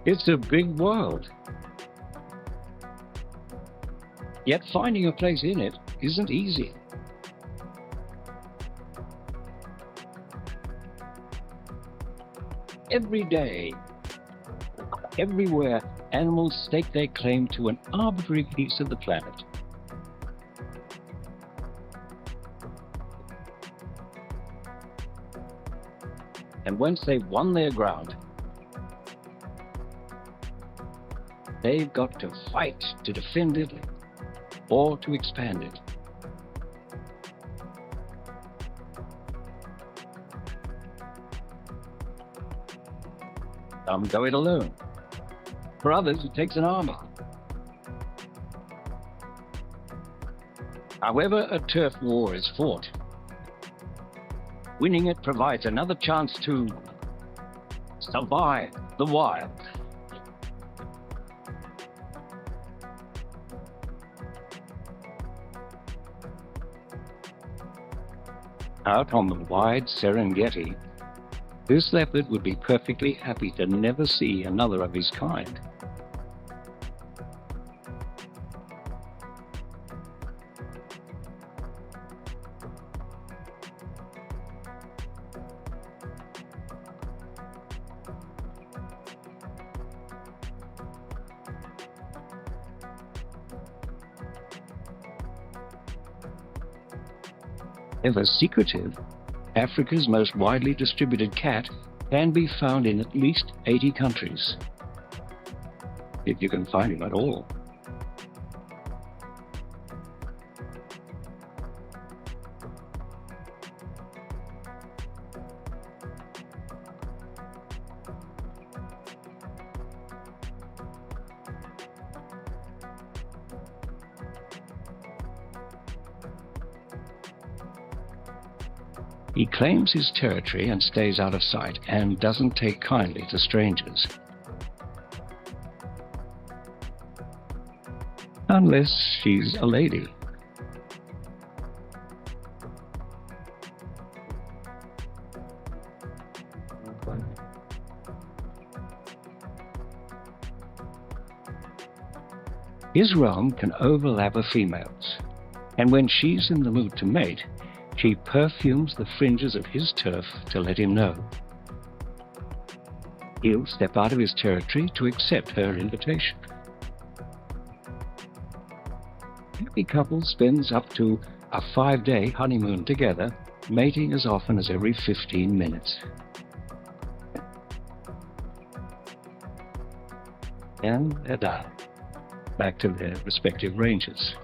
It's a big world, yet finding a place in it isn't easy. Every day, everywhere, animals stake their claim to an arbitrary piece of the planet. And once they've won their ground, they've got to fight to defend it or to expand it. Some go it alone. For others, it takes an army. However a turf war is fought, winning it provides another chance to survive the wild. Out on the wide Serengeti, this leopard would be perfectly happy to never see another of his kind. Ever secretive, Africa's most widely distributed cat can be found in at least 80 countries, if you can find him at all. He claims his territory and stays out of sight and doesn't take kindly to strangers. Unless she's a lady. His realm can overlap a female's, and when she's in the mood to mate, she perfumes the fringes of his turf to let him know. He'll step out of his territory to accept her invitation. Happy couple spends up to a 5-day honeymoon together, mating as often as every 15 minutes. And they're done, back to their respective ranges.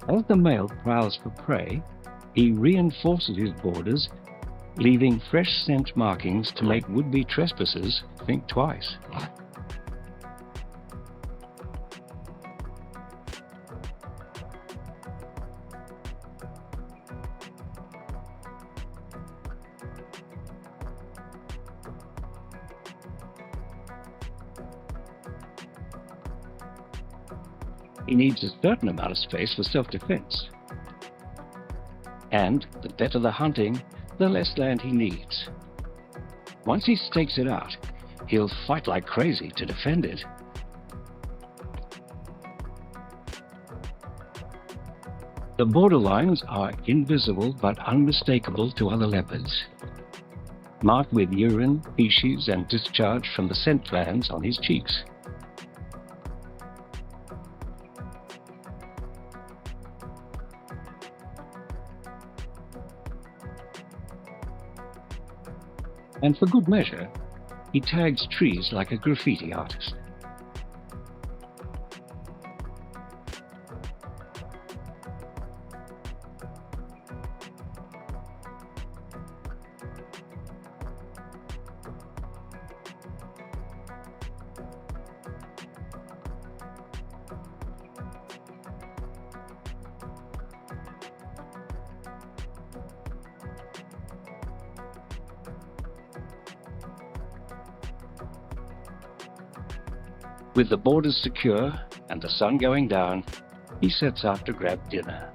As the male prowls for prey, he reinforces his borders, leaving fresh scent markings to make would-be trespassers think twice. He needs a certain amount of space for self-defense. And the better the hunting, the less land he needs. Once he stakes it out, he'll fight like crazy to defend it. The borderlines are invisible but unmistakable to other leopards, marked with urine, feces, and discharge from the scent glands on his cheeks. And for good measure, he tags trees like a graffiti artist. With the borders secure and the sun going down, he sets out to grab dinner.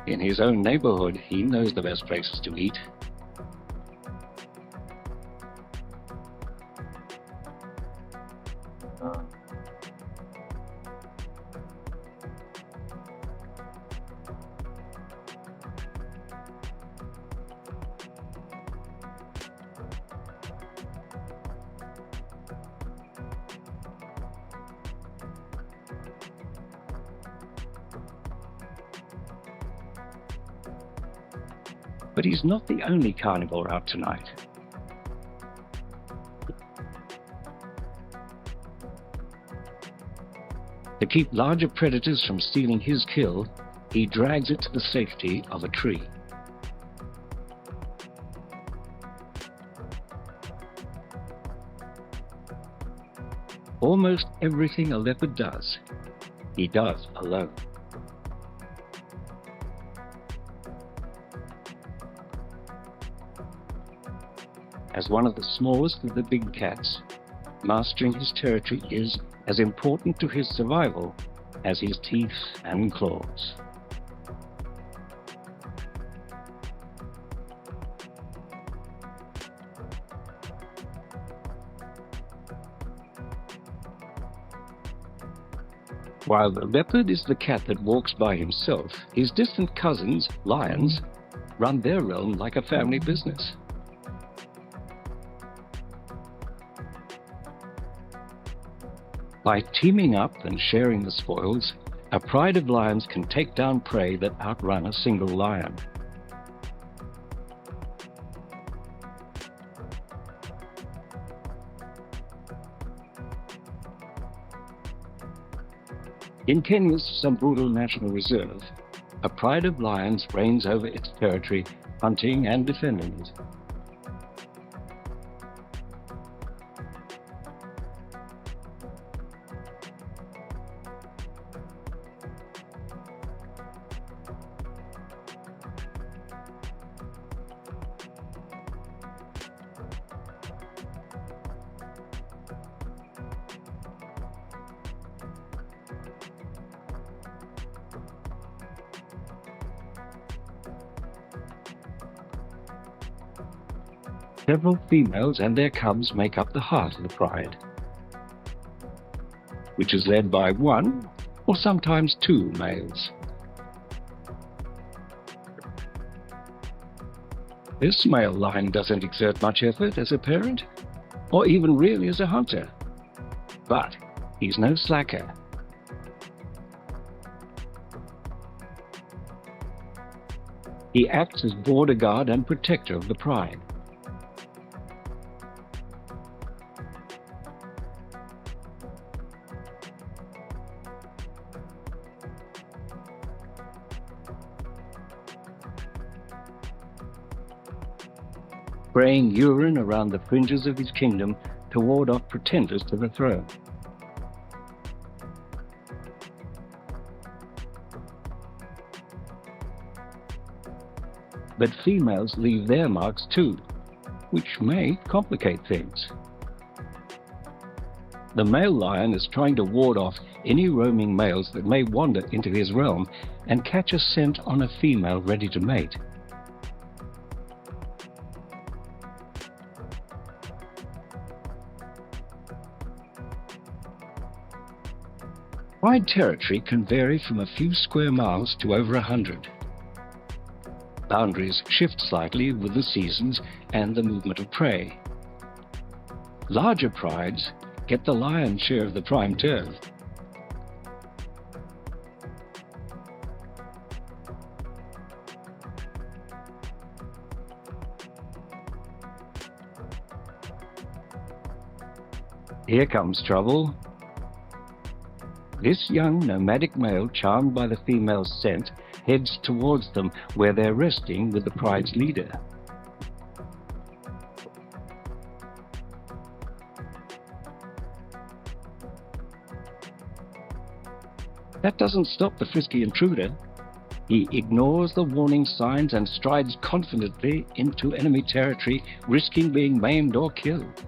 In his own neighborhood, he knows the best places to eat. But he's not the only carnivore out tonight. To keep larger predators from stealing his kill, he drags it to the safety of a tree. Almost everything a leopard does, he does alone. As one of the smallest of the big cats, mastering his territory is as important to his survival as his teeth and claws. While the leopard is the cat that walks by himself, his distant cousins, lions, run their realm like a family business. By teaming up and sharing the spoils, a pride of lions can take down prey that outrun a single lion. In Kenya's Samburu National Reserve, a pride of lions reigns over its territory, hunting and defending it. Several females and their cubs make up the heart of the pride, which is led by one or sometimes two males. This male lion doesn't exert much effort as a parent, or even really as a hunter, but he's no slacker. He acts as border guard and protector of the pride. Spraying urine around the fringes of his kingdom to ward off pretenders to the throne. But females leave their marks too, which may complicate things. The male lion is trying to ward off any roaming males that may wander into his realm and catch a scent on a female ready to mate. Pride territory can vary from a few square miles to over 100. Boundaries shift slightly with the seasons and the movement of prey. Larger prides get the lion's share of the prime turf. Here comes trouble. This young nomadic male, charmed by the female's scent, heads towards them where they're resting with the pride's leader. That doesn't stop the frisky intruder. He ignores the warning signs and strides confidently into enemy territory, risking being maimed or killed.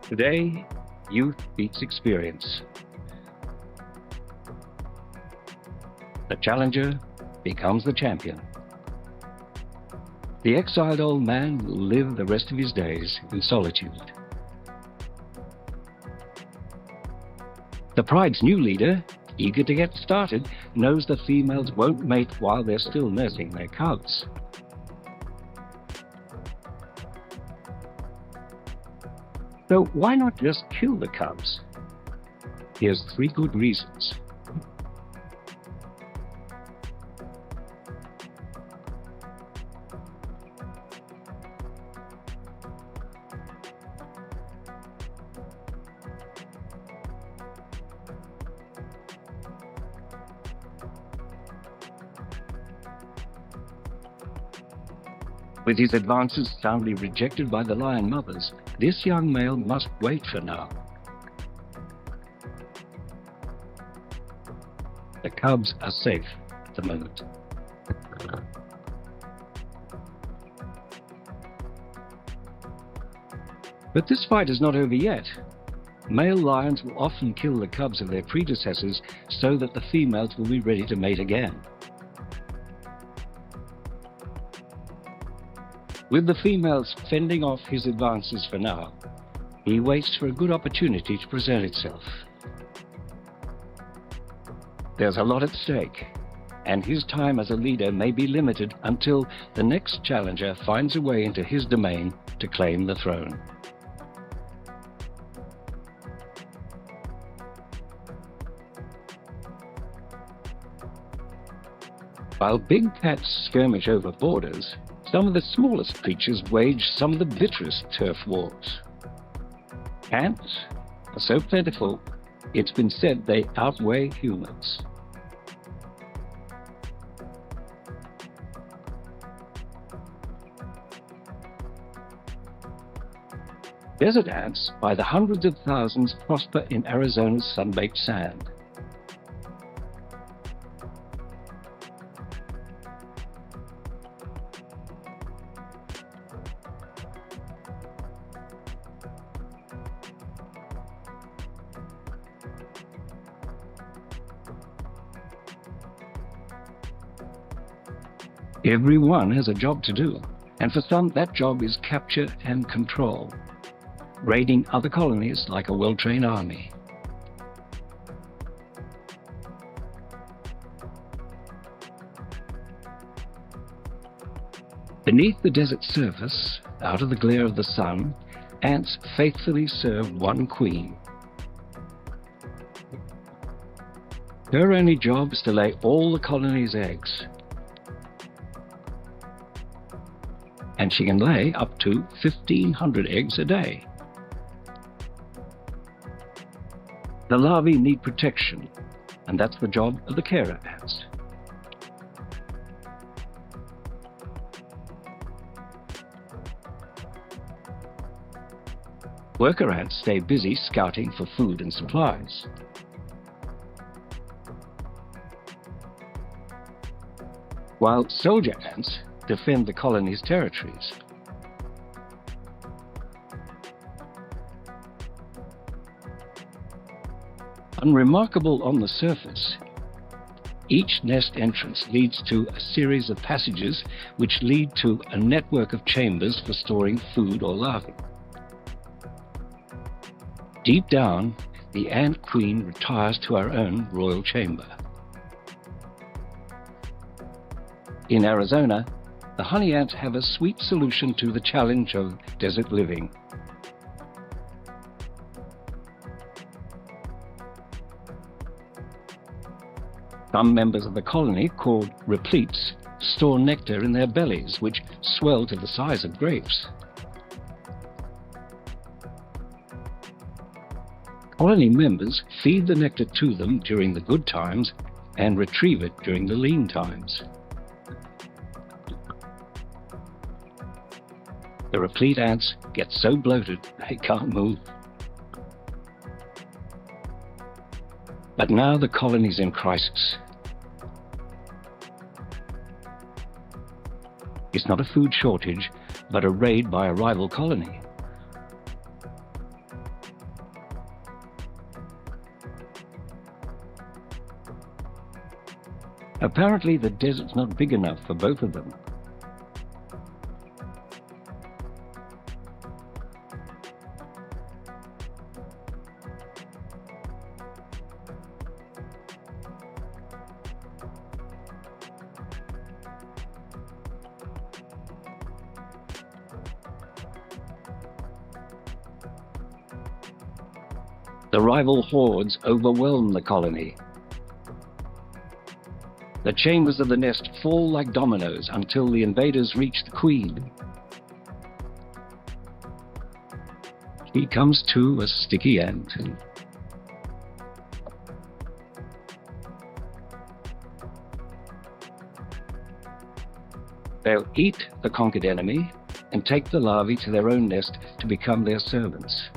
Today, youth beats experience. The challenger becomes the champion. The exiled old man will live the rest of his days in solitude. The pride's new leader, eager to get started, knows the females won't mate while they're still nursing their cubs. So why not just kill the cubs? Here's 3 good reasons. With his advances soundly rejected by the lion mothers, this young male must wait for now. The cubs are safe at the moment. But this fight is not over yet. Male lions will often kill the cubs of their predecessors so that the females will be ready to mate again. With the females fending off his advances for now, he waits for a good opportunity to present itself. There's a lot at stake, and his time as a leader may be limited until the next challenger finds a way into his domain to claim the throne. While big cats skirmish over borders, some of the smallest creatures wage some of the bitterest turf wars. Ants are so plentiful, it's been said they outweigh humans. Desert ants, by the hundreds of thousands, prosper in Arizona's sun-baked sand. Everyone has a job to do, and for some that job is capture and control, raiding other colonies like a well-trained army. Beneath the desert surface, out of the glare of the sun, ants faithfully serve one queen. Her only job is to lay all the colony's eggs, and she can lay up to 1,500 eggs a day. The larvae need protection, and that's the job of the carer ants. Worker ants stay busy scouting for food and supplies. While soldier ants defend the colony's territories. Unremarkable on the surface, each nest entrance leads to a series of passages which lead to a network of chambers for storing food or larvae. Deep down, the ant queen retires to her own royal chamber. In Arizona, the honey ants have a sweet solution to the challenge of desert living. Some members of the colony, called repletes, store nectar in their bellies, which swell to the size of grapes. Colony members feed the nectar to them during the good times and retrieve it during the lean times. The replete ants get so bloated they can't move. But now the colony's in crisis. It's not a food shortage, but a raid by a rival colony. Apparently, the desert's not big enough for both of them. The rival hordes overwhelm the colony. The chambers of the nest fall like dominoes until the invaders reach the queen. She comes to a sticky ant. They'll eat the conquered enemy and take the larvae to their own nest to become their servants.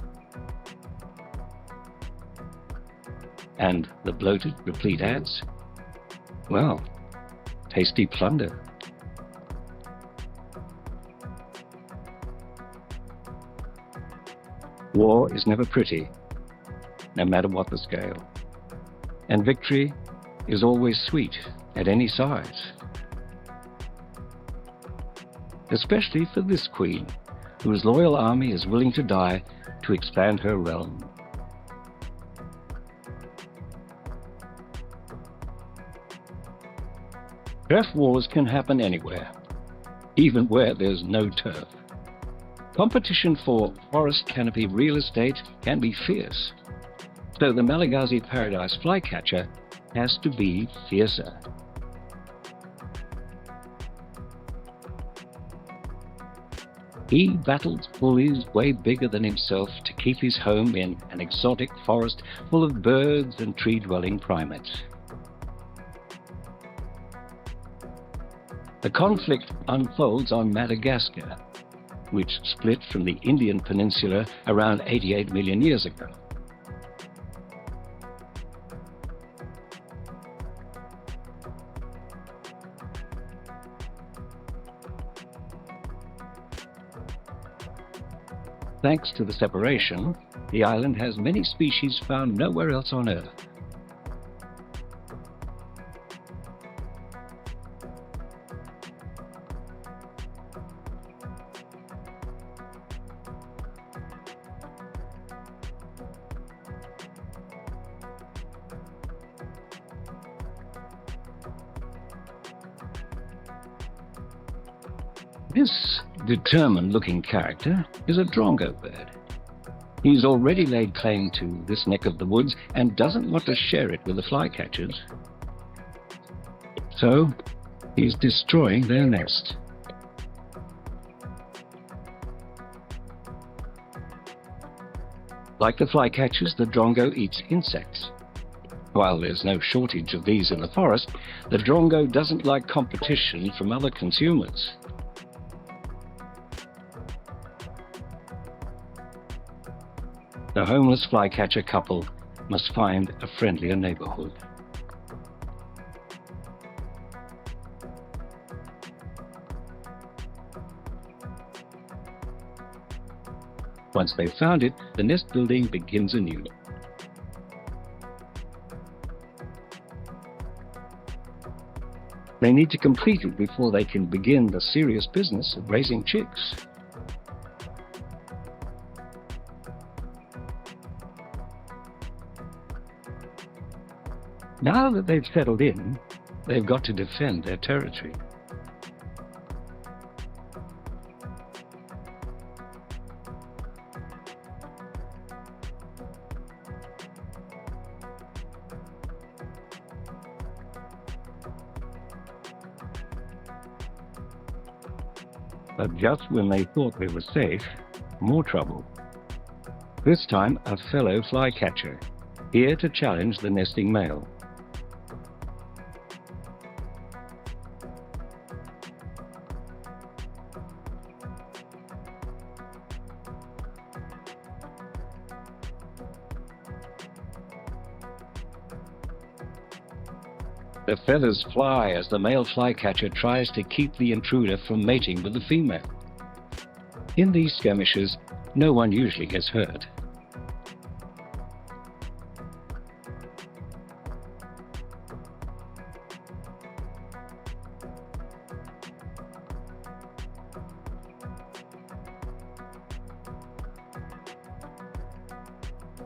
And the bloated, replete ants? Well, tasty plunder. War is never pretty, no matter what the scale. And victory is always sweet at any size. Especially for this queen, whose loyal army is willing to die to expand her realm. Turf wars can happen anywhere, even where there's no turf. Competition for forest canopy real estate can be fierce, so the Malagasy paradise flycatcher has to be fiercer. He battles bullies way bigger than himself to keep his home in an exotic forest full of birds and tree-dwelling primates. The conflict unfolds on Madagascar, which split from the Indian peninsula around 88 million years ago. Thanks to the separation, the island has many species found nowhere else on Earth. This determined-looking character is a drongo bird. He's already laid claim to this neck of the woods and doesn't want to share it with the flycatchers. So, he's destroying their nest. Like the flycatchers, the drongo eats insects. While there's no shortage of these in the forest, the drongo doesn't like competition from other consumers. The homeless flycatcher couple must find a friendlier neighborhood. Once they've found it, the nest building begins anew. They need to complete it before they can begin the serious business of raising chicks. Now that they've settled in, they've got to defend their territory. But just when they thought they were safe, more trouble. This time a fellow flycatcher, here to challenge the nesting male. The feathers fly as the male flycatcher tries to keep the intruder from mating with the female. In these skirmishes, no one usually gets hurt.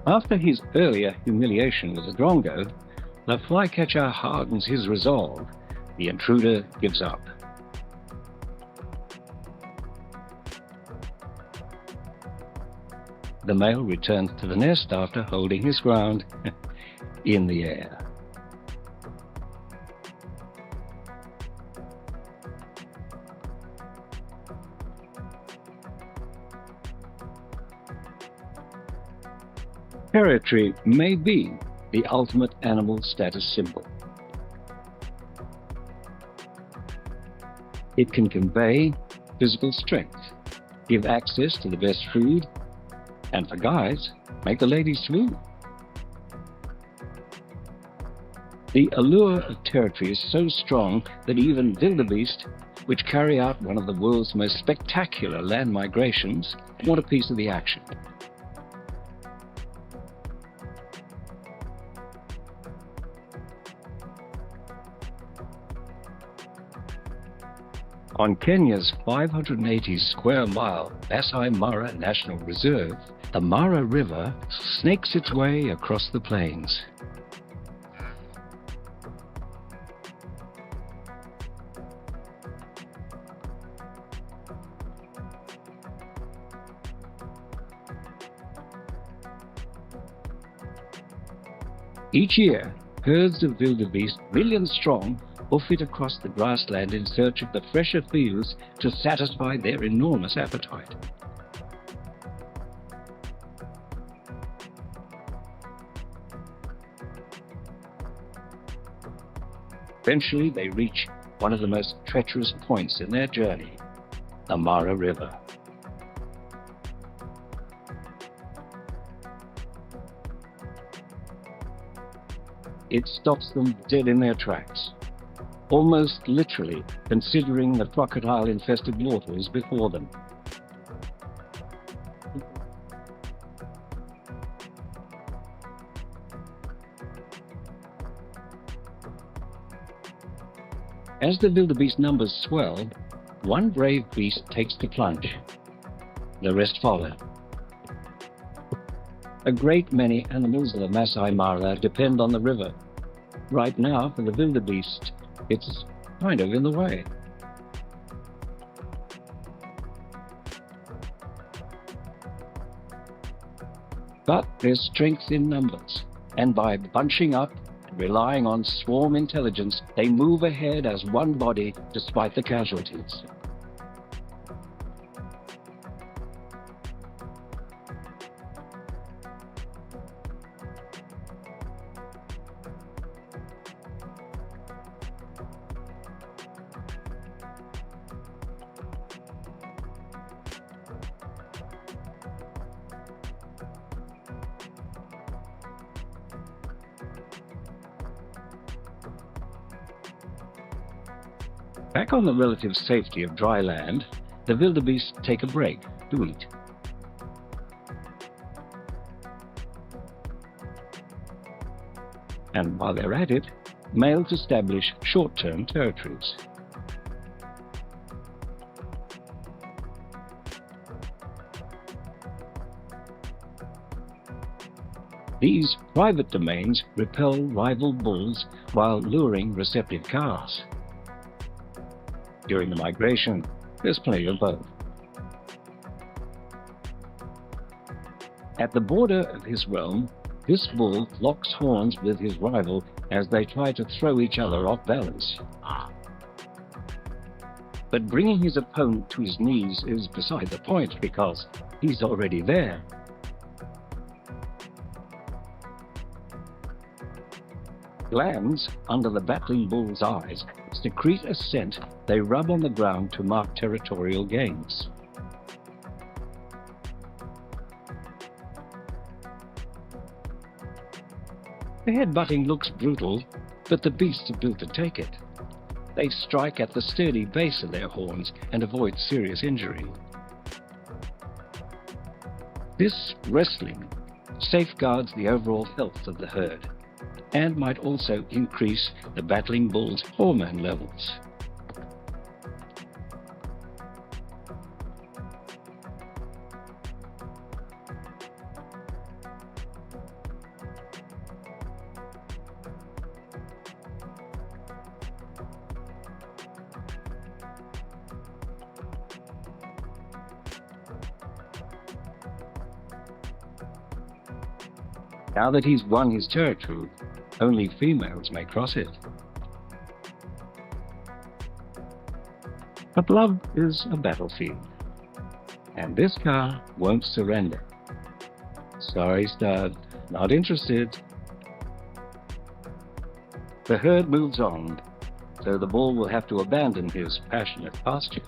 After his earlier humiliation with the drongo, the flycatcher hardens his resolve. The intruder gives up. The male returns to the nest after holding his ground in the air. Territory may be the ultimate animal status symbol. It can convey physical strength, give access to the best food, and for guys, make the ladies swoon. The allure of territory is so strong that even wildebeest, which carry out one of the world's most spectacular land migrations, want a piece of the action. On Kenya's 580 square mile Masai Mara National Reserve, the Mara River snakes its way across the plains. Each year, herds of wildebeest, millions strong, hoof across the grassland in search of the fresher fields to satisfy their enormous appetite. Eventually, they reach one of the most treacherous points in their journey, the Mara River. It stops them dead in their tracks, almost literally, considering the crocodile-infested waters before them. As the wildebeest numbers swell, one brave beast takes the plunge. The rest follow. A great many animals of the Masai Mara depend on the river. Right now, for the wildebeest, it's kind of in the way. But there's strength in numbers, and by bunching up and relying on swarm intelligence, they move ahead as one body despite the casualties. Back on the relative safety of dry land, the wildebeest take a break to eat. And while they're at it, males establish short-term territories. These private domains repel rival bulls while luring receptive calves. During the migration, there's plenty of both. At the border of his realm, this bull locks horns with his rival as they try to throw each other off balance. But bringing his opponent to his knees is beside the point because he's already there. Glands under the battling bull's eyes secrete a scent they rub on the ground to mark territorial gains. The headbutting looks brutal, but the beasts are built to take it. They strike at the sturdy base of their horns and avoid serious injury. This wrestling safeguards the overall health of the herd and might also increase the battling bull's hormone levels. Now that he's won his territory, only females may cross it. But love is a battlefield, and this car won't surrender. Sorry, stud, not interested. The herd moves on, so the bull will have to abandon his passionate pasture.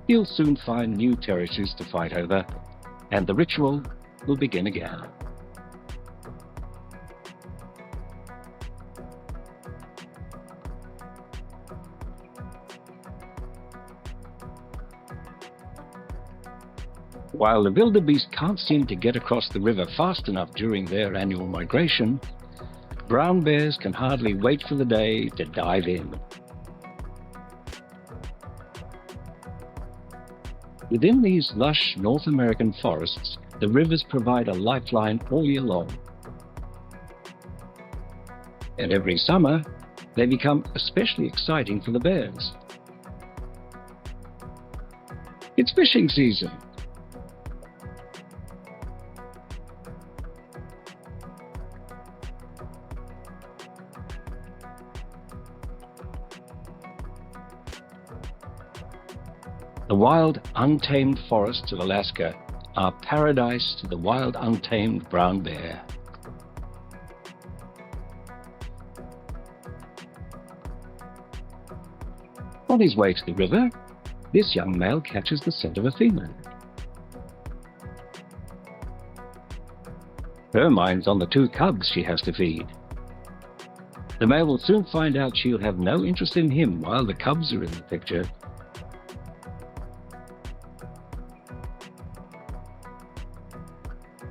He'll soon find new territories to fight over, and the ritual will begin again. While the wildebeest can't seem to get across the river fast enough during their annual migration, brown bears can hardly wait for the day to dive in. Within these lush North American forests, the rivers provide a lifeline all year long. And every summer, they become especially exciting for the bears. It's fishing season. The wild, untamed forests of Alaska are paradise to the wild, untamed brown bear. On his way to the river, this young male catches the scent of a female. Her mind's on the 2 cubs she has to feed. The male will soon find out she'll have no interest in him while the cubs are in the picture.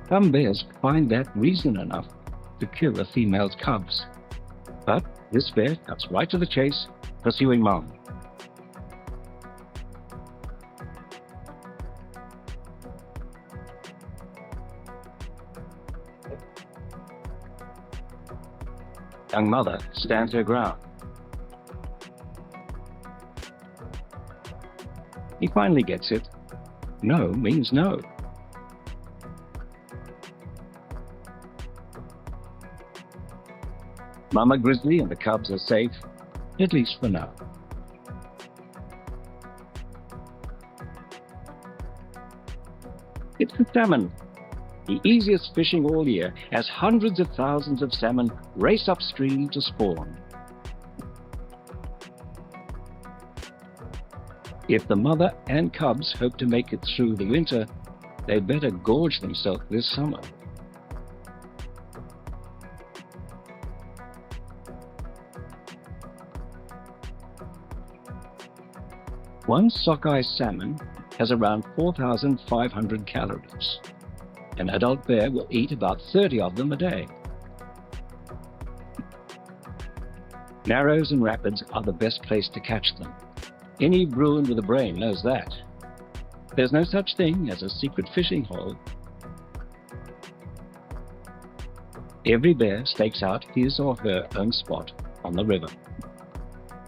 Some bears find that reason enough to kill a female's cubs. But this bear cuts right to the chase, pursuing mom. Young mother stands her ground. He finally gets it. No means no. Mama Grizzly and the cubs are safe, at least for now. It's the salmon, the easiest fishing all year, as hundreds of thousands of salmon race upstream to spawn. If the mother and cubs hope to make it through the winter, they'd better gorge themselves this summer. One sockeye salmon has around 4,500 calories. An adult bear will eat about 30 of them a day. Narrows and rapids are the best place to catch them. Any Bruin with a brain knows that. There's no such thing as a secret fishing hole. Every bear stakes out his or her own spot on the river.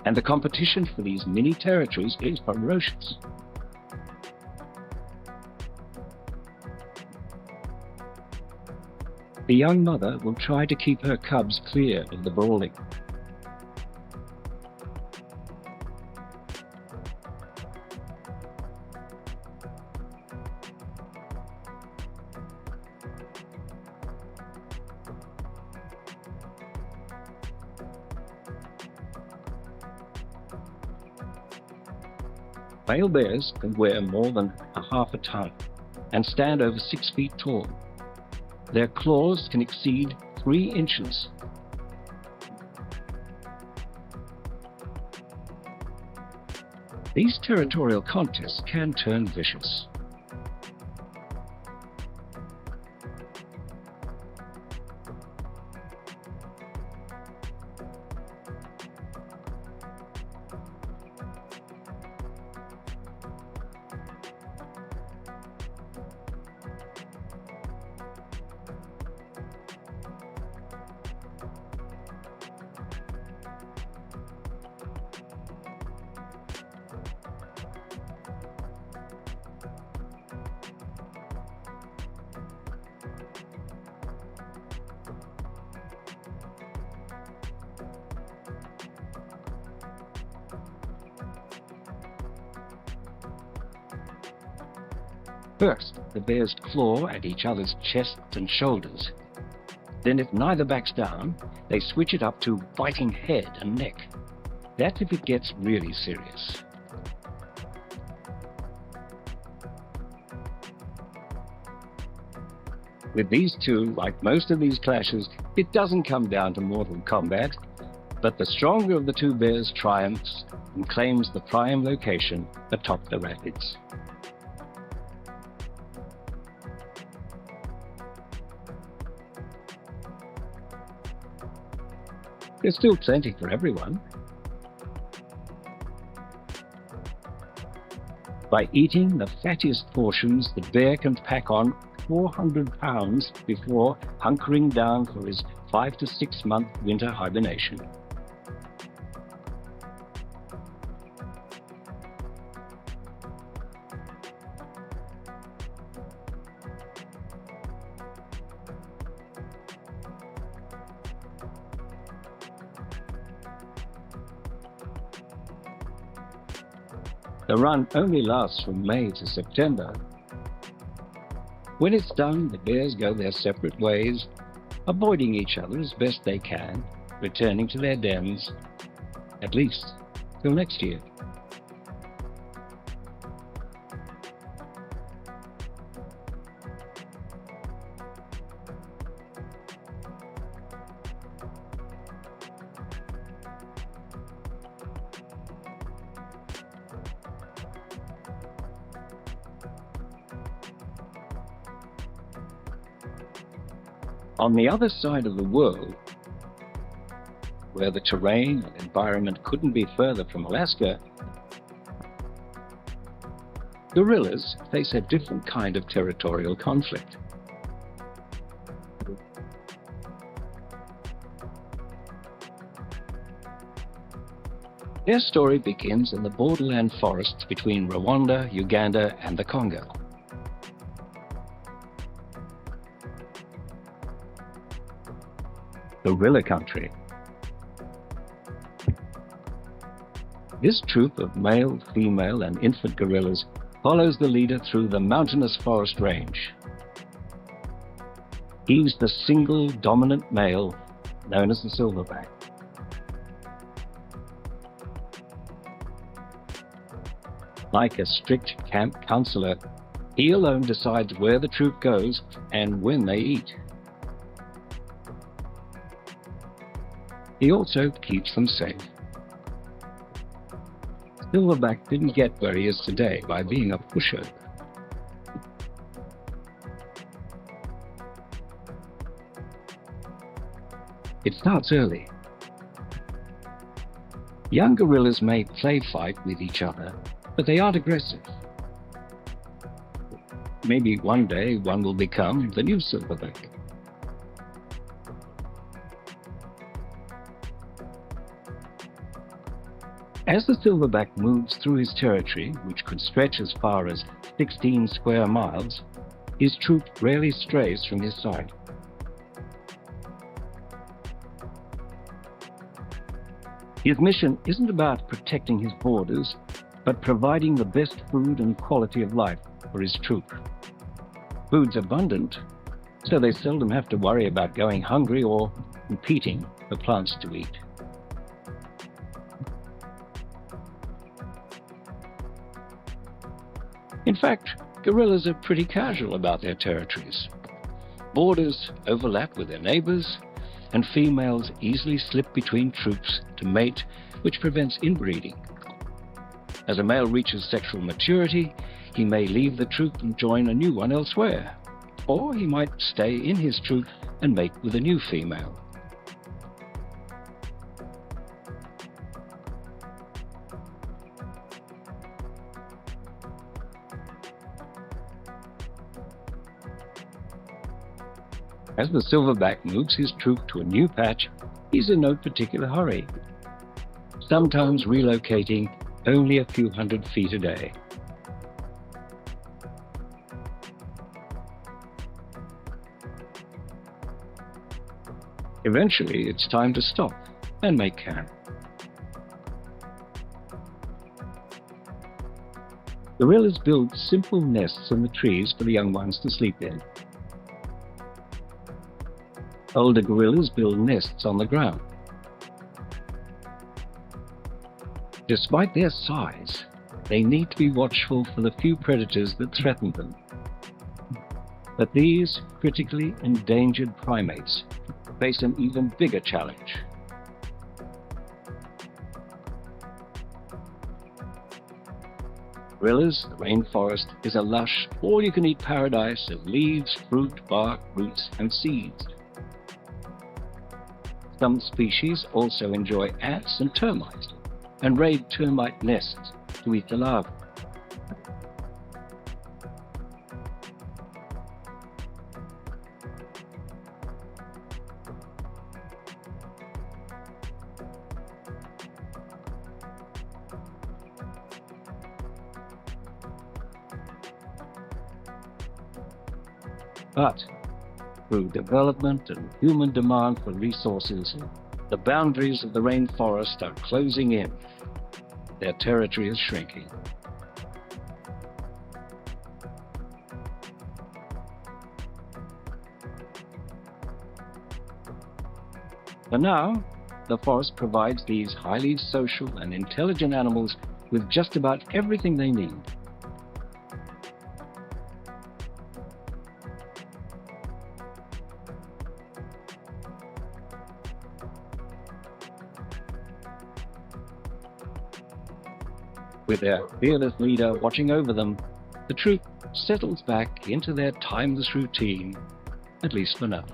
And the competition for these mini territories is ferocious. The young mother will try to keep her cubs clear of the brawling. Male bears can weigh more than a half a ton and stand over 6 feet tall. Their claws can exceed 3 inches. These territorial contests can turn vicious. First, the bears claw at each other's chests and shoulders. Then, if neither backs down, they switch it up to biting head and neck. That's if it gets really serious. With these two, like most of these clashes, it doesn't come down to mortal combat, but the stronger of the two bears triumphs and claims the prime location atop the rapids. There's still plenty for everyone. By eating the fattiest portions, the bear can pack on 400 pounds before hunkering down for his 5 to 6 month winter hibernation. The run only lasts from May to September. When it's done, the bears go their separate ways, avoiding each other as best they can, returning to their dens, at least till next year. On the other side of the world, where the terrain and environment couldn't be further from Alaska, gorillas face a different kind of territorial conflict. Their story begins in the borderland forests between Rwanda, Uganda, and the Congo. Gorilla country. This troop of male, female, and infant gorillas follows the leader through the mountainous forest range. He's the single dominant male known as the silverback. Like a strict camp counselor, he alone decides where the troop goes and when they eat. He also keeps them safe. Silverback didn't get where he is today by being a pushover. It starts early. Young gorillas may play fight with each other, but they aren't aggressive. Maybe one day one will become the new silverback. As the silverback moves through his territory, which could stretch as far as 16 square miles, his troop rarely strays from his side. His mission isn't about protecting his borders, but providing the best food and quality of life for his troop. Food's abundant, so they seldom have to worry about going hungry or competing for plants to eat. In fact, gorillas are pretty casual about their territories. Borders overlap with their neighbors, and females easily slip between troops to mate, which prevents inbreeding. As a male reaches sexual maturity, he may leave the troop and join a new one elsewhere, or he might stay in his troop and mate with a new female. As the silverback moves his troop to a new patch, he's in no particular hurry, sometimes relocating only a few hundred feet a day. Eventually, it's time to stop and make camp. Gorillas build simple nests in the trees for the young ones to sleep in. Older gorillas build nests on the ground. Despite their size, they need to be watchful for the few predators that threaten them. But these critically endangered primates face an even bigger challenge. Gorillas, the rainforest is a lush, all-you-can-eat paradise of leaves, fruit, bark, roots, and seeds. Some species also enjoy ants and termites, and raid termite nests to eat the larvae. But through development and human demand for resources, the boundaries of the rainforest are closing in. Their territory is shrinking. For now, the forest provides these highly social and intelligent animals with just about everything they need. With their fearless leader watching over them, the troop settles back into their timeless routine, at least for now.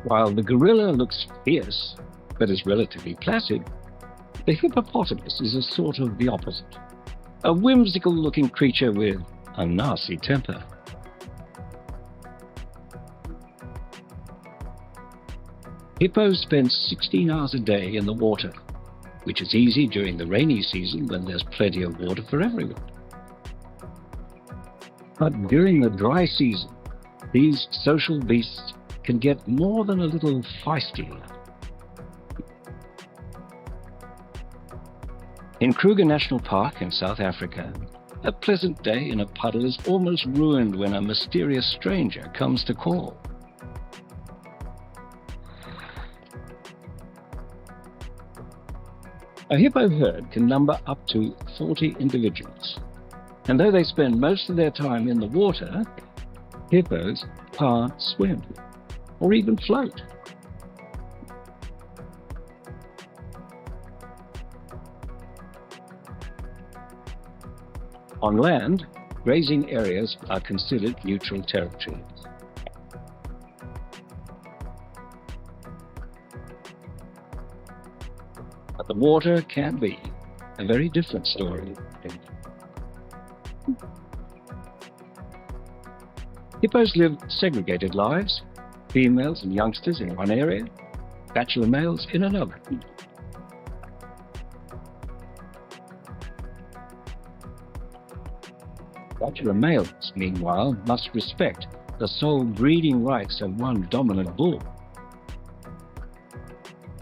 While the gorilla looks fierce, but is relatively placid, the hippopotamus is a sort of the opposite. A whimsical-looking creature with a nasty temper. Hippos spend 16 hours a day in the water, which is easy during the rainy season when there's plenty of water for everyone. But during the dry season, these social beasts can get more than a little feisty. In Kruger National Park in South Africa, a pleasant day in a puddle is almost ruined when a mysterious stranger comes to call. A hippo herd can number up to 40 individuals, and though they spend most of their time in the water, hippos can't swim or even float. On land, grazing areas are considered neutral territories. But the water can be a very different story. Hippos live segregated lives, females and youngsters in one area, bachelor males in another. Bachelor males, meanwhile, must respect the sole breeding rights of one dominant bull.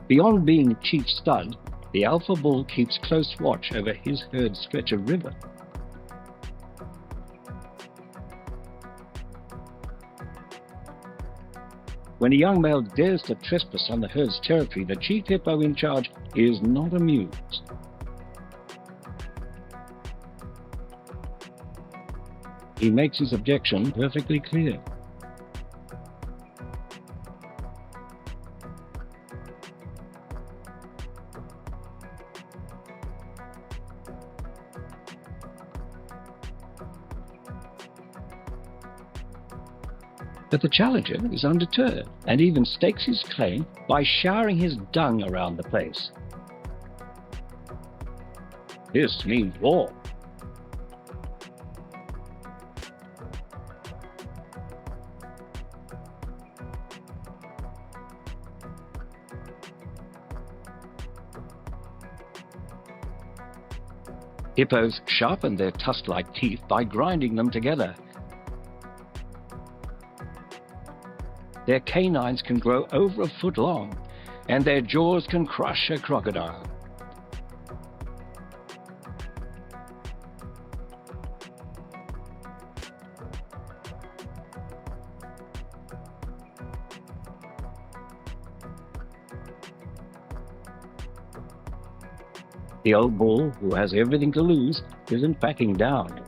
Beyond being chief stud, the alpha bull keeps close watch over his herd's stretch of river. When a young male dares to trespass on the herd's territory, the chief hippo in charge is not amused. He makes his objection perfectly clear. But the challenger is undeterred and even stakes his claim by showering his dung around the place. This means war. Hippos sharpen their tusk-like teeth by grinding them together. Their canines can grow over a foot long, and their jaws can crush a crocodile. The old bull, who has everything to lose, isn't backing down.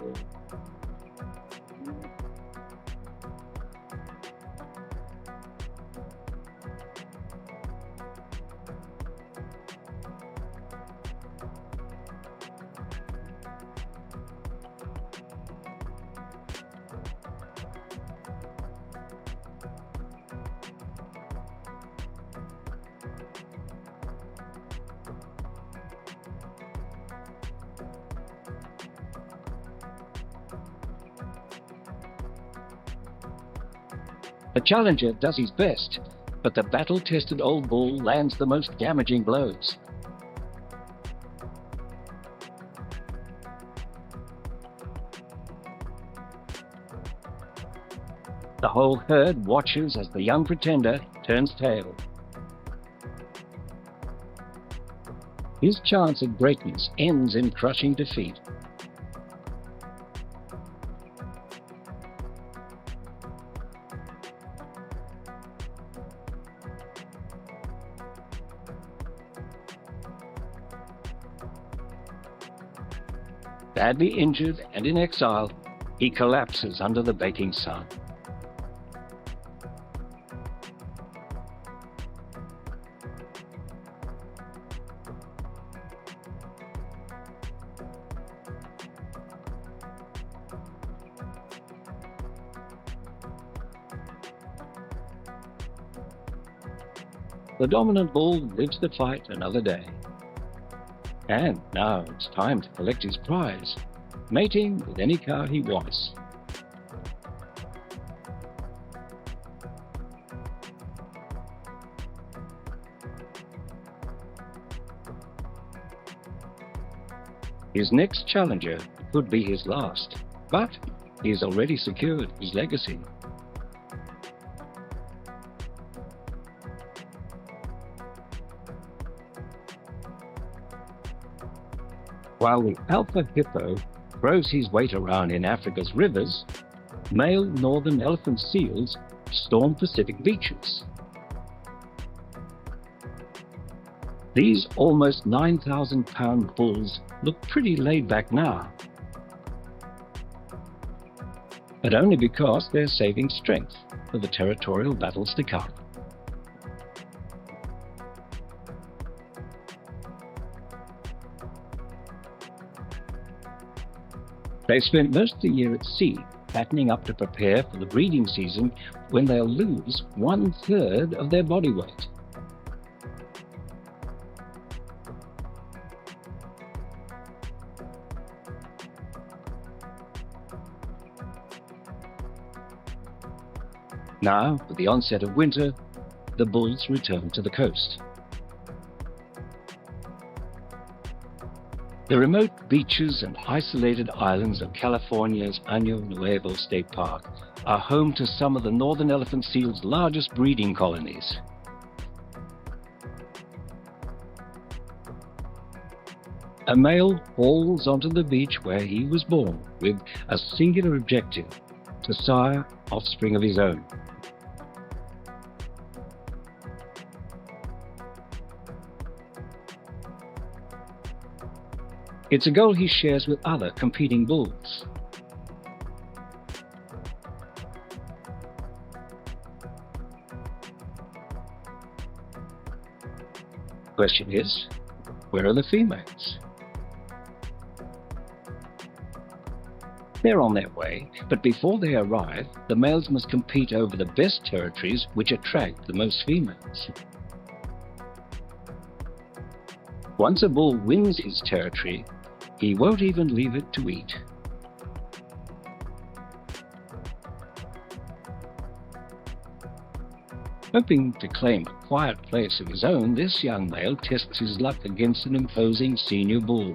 The challenger does his best, but the battle-tested old bull lands the most damaging blows. The whole herd watches as the young pretender turns tail. His chance at greatness ends in crushing defeat. Badly injured and in exile, he collapses under the baking sun. The dominant bull lives to fight another day. And now it's time to collect his prize, mating with any cow he wants. His next challenger could be his last, but he's already secured his legacy. While the alpha hippo throws his weight around in Africa's rivers, male northern elephant seals storm Pacific beaches. These almost 9,000-pound bulls look pretty laid back now, but only because they're saving strength for the territorial battles to come. They spent most of the year at sea, fattening up to prepare for the breeding season when they'll lose 1/3 of their body weight. Now, with the onset of winter, the bulls return to the coast. The remote beaches and isolated islands of California's Año Nuevo State Park are home to some of the northern elephant seal's largest breeding colonies. A male hauls onto the beach where he was born with a singular objective: to sire offspring of his own. It's a goal he shares with other competing bulls. Question is, where are the females? They're on their way, but before they arrive, the males must compete over the best territories which attract the most females. Once a bull wins his territory, he won't even leave it to eat. Hoping to claim a quiet place of his own, this young male tests his luck against an imposing senior bull.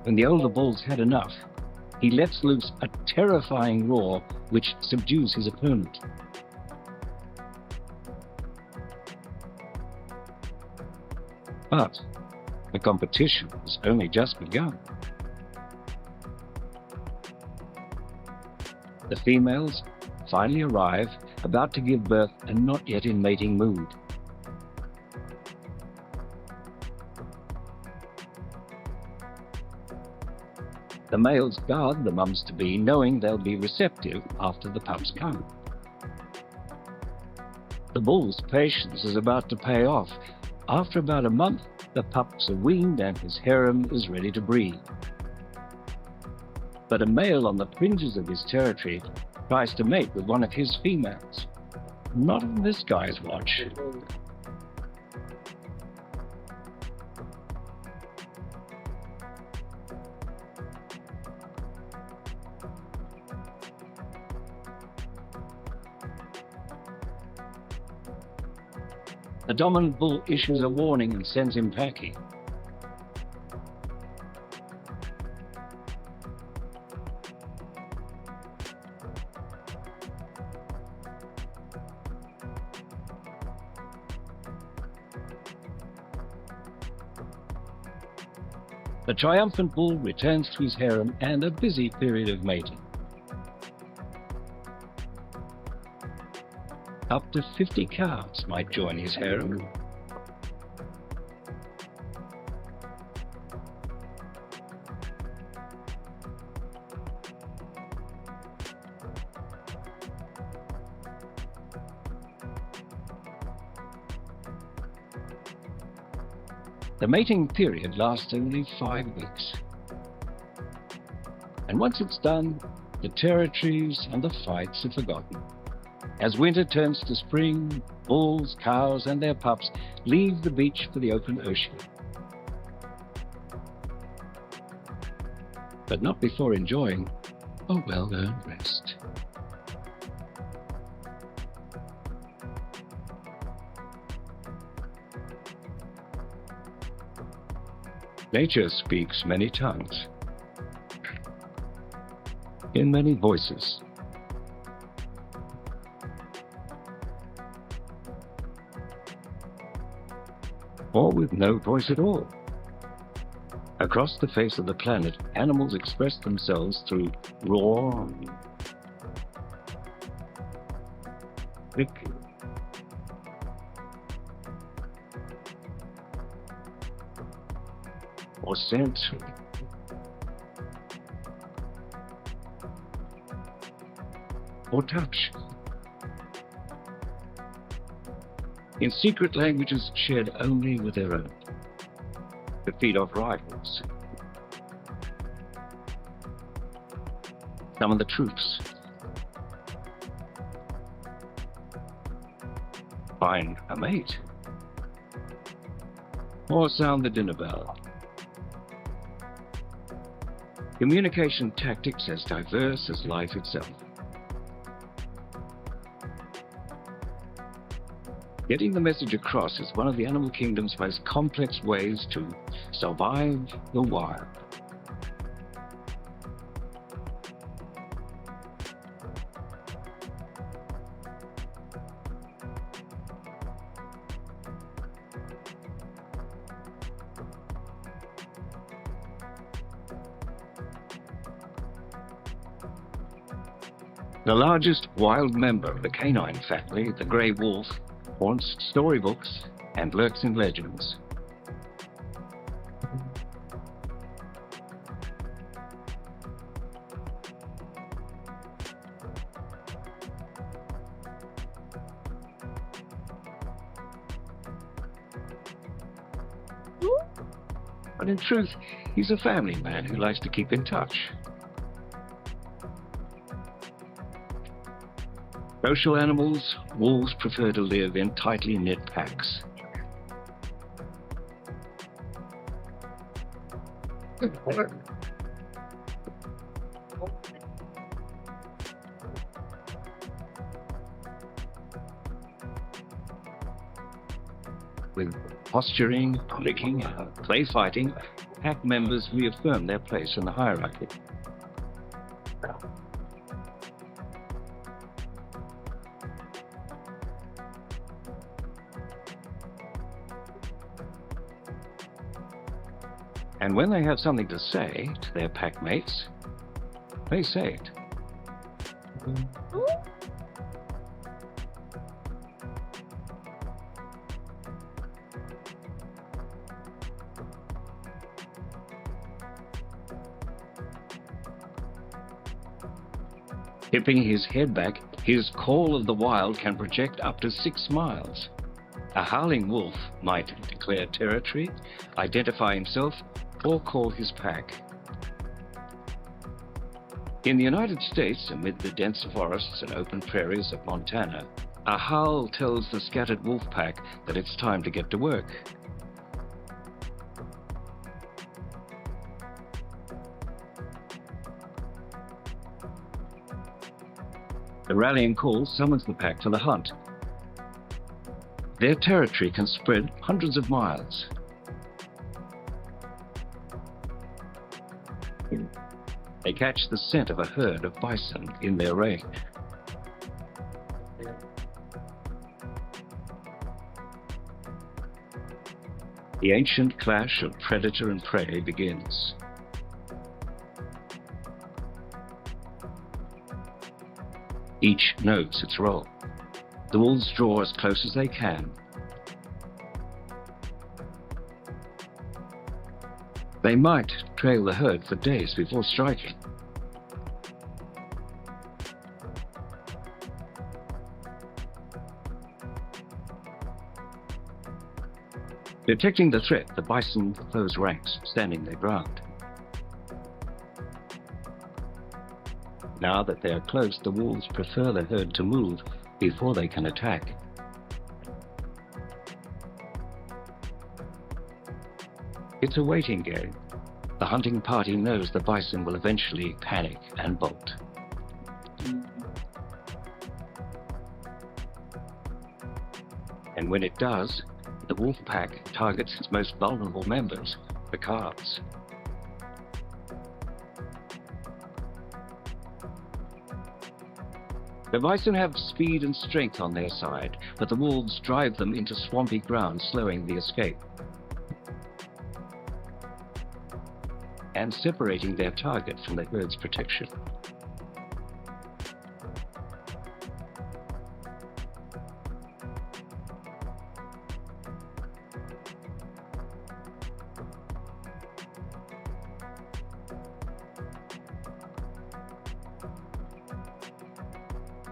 When the older bull's had enough, he lets loose a terrifying roar which subdues his opponent. But the competition has only just begun. The females finally arrive, about to give birth and not yet in mating mood. The males guard the mums-to-be, knowing they'll be receptive after the pups come. The bull's patience is about to pay off. After about a month, the pups are weaned and his harem is ready to breed. But a male on the fringes of his territory tries to mate with one of his females. Not on this guy's watch. The dominant bull issues a warning and sends him packing. The triumphant bull returns to his harem and a busy period of mating. Up to 50 calves might join his harem. The mating period lasts only 5 weeks. And once it's done, the territories and the fights are forgotten. As winter turns to spring, bulls, cows, and their pups leave the beach for the open ocean. But not before enjoying a well-earned rest. Nature speaks many tongues, in many voices. Or with no voice at all. Across the face of the planet, animals express themselves through roar, click, or scent, or touch. In secret languages shared only with their own, to feed off rivals. Some of the troops. Find a mate. Or sound the dinner bell. Communication tactics as diverse as life itself. Getting the message across is one of the animal kingdom's most complex ways to survive the wild. The largest wild member of the canine family, the grey wolf, haunts storybooks and lurks in legends. But in truth, he's a family man who likes to keep in touch. Social animals, wolves prefer to live in tightly knit packs. With posturing, licking, and play fighting, pack members reaffirm their place in the hierarchy. And when they have something to say to their pack mates, they say it. Tipping his head back, his call of the wild can project up to 6 miles. A howling wolf might declare territory, identify himself, or call his pack. In the United States, amid the dense forests and open prairies of Montana, a howl tells the scattered wolf pack that it's time to get to work. The rallying call summons the pack to the hunt. Their territory can spread hundreds of miles. They catch the scent of a herd of bison in their range. The ancient clash of predator and prey begins. Each knows its role. The wolves draw as close as they can. They might trail the herd for days before striking. Detecting the threat, the bison close ranks, standing their ground. Now that they are close, the wolves prefer the herd to move before they can attack. It's a waiting game. The hunting party knows the bison will eventually panic and bolt. And when it does, the wolf pack targets its most vulnerable members, the calves. The bison have speed and strength on their side, but the wolves drive them into swampy ground, slowing the escape and separating their target from the herd's protection.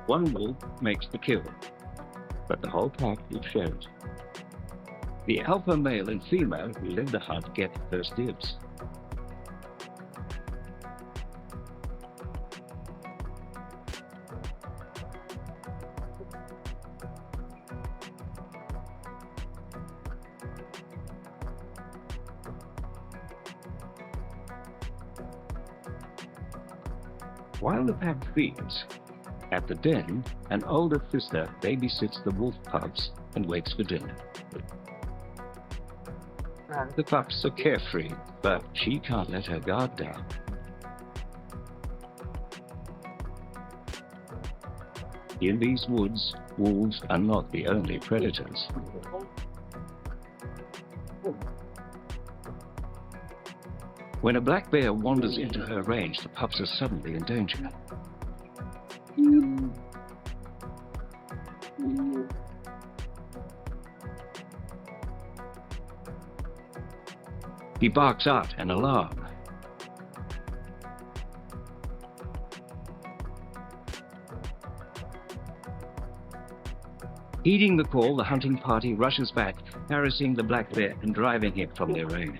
One wolf makes the kill, but the whole pack is shared. The alpha male and female who led the hunt get first dibs. While the pack feeds, at the den, an older sister babysits the wolf pups and waits for dinner. The pups are carefree, but she can't let her guard down. In these woods, wolves are not the only predators. When a black bear wanders into her range, the pups are suddenly in danger. He barks out an alarm. Heeding the call, the hunting party rushes back, harassing the black bear and driving him from their range.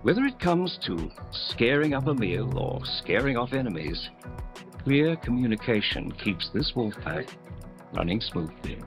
Whether it comes to scaring up a meal or scaring off enemies, clear communication keeps this wolf pack running smoothly.